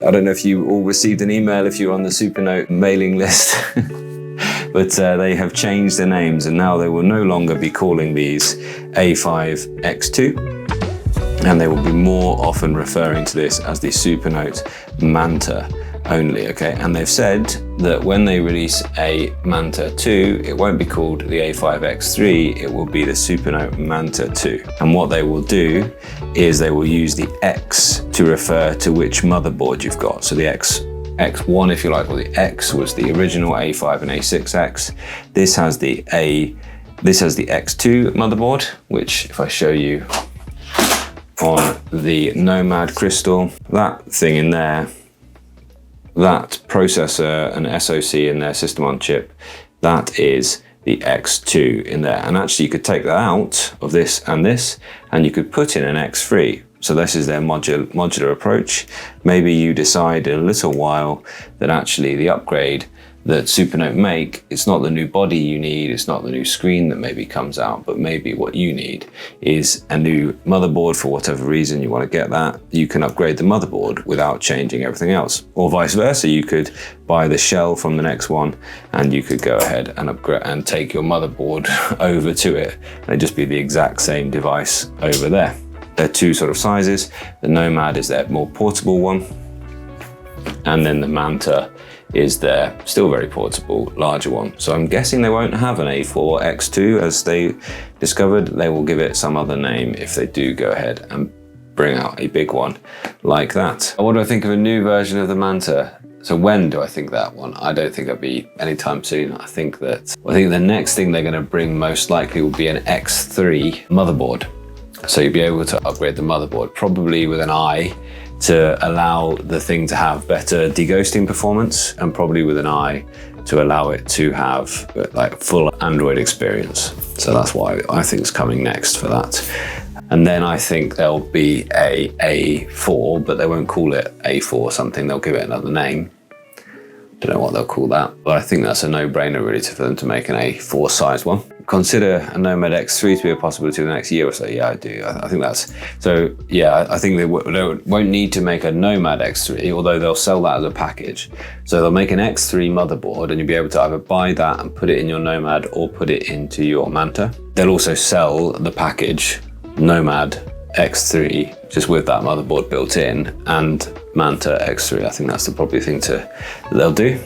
I don't know if you all received an email if you're on the SuperNote mailing list, but they have changed their names and now they will no longer be calling these A5X2, and they will be more often referring to this as the SuperNote Manta only, okay? And they've said that when they release a Manta 2, it won't be called the A5X3, it will be the SuperNote Manta 2. And what they will do is they will use the X to refer to which motherboard you've got. So the X1, if you like, or the X was the original A5 and A6X. This has the X2 motherboard, which if I show you on the Nomad Crystal, that thing in there, that processor and SoC in their system on chip, that is the X2 in there. And actually you could take that out of this, and you could put in an X3. So this is their modular approach. Maybe you decide in a little while that actually the upgrade that SuperNote make, it's not the new body you need, it's not the new screen that maybe comes out, but maybe what you need is a new motherboard for whatever reason you want to get that. You can upgrade the motherboard without changing everything else. Or vice versa, you could buy the shell from the next one and you could go ahead and upgrade and take your motherboard over to it. And it'd just be the exact same device over there. They're two sort of sizes. The Nomad is their more portable one, and then the Manta is their still very portable, larger one. So I'm guessing they won't have an A4X2 as they discovered. They will give it some other name if they do go ahead and bring out a big one like that. What do I think of a new version of the Manta? So when do I think that one? I don't think it'll be anytime soon. I think the next thing they're gonna bring most likely will be an X3 motherboard. So you'll be able to upgrade the motherboard, probably with an eye to allow the thing to have better deghosting performance, and probably with an eye to allow it to have like full Android experience. So that's why I think it's coming next for that. And then I think there'll be a A4, but they won't call it A4 something, they'll give it another name. Don't know what they'll call that, but I think that's a no-brainer really for them to make an A4 size one. Consider a Nomad X3 to be a possibility in the next year or so. Yeah, I do. I think that's, so yeah, I think they won't need to make a Nomad X3, although they'll sell that as a package. So they'll make an X3 motherboard and you'll be able to either buy that and put it in your Nomad or put it into your Manta. They'll also sell the package Nomad X3 just with that motherboard built in, and Manta X3. I think that's the probably thing they'll do.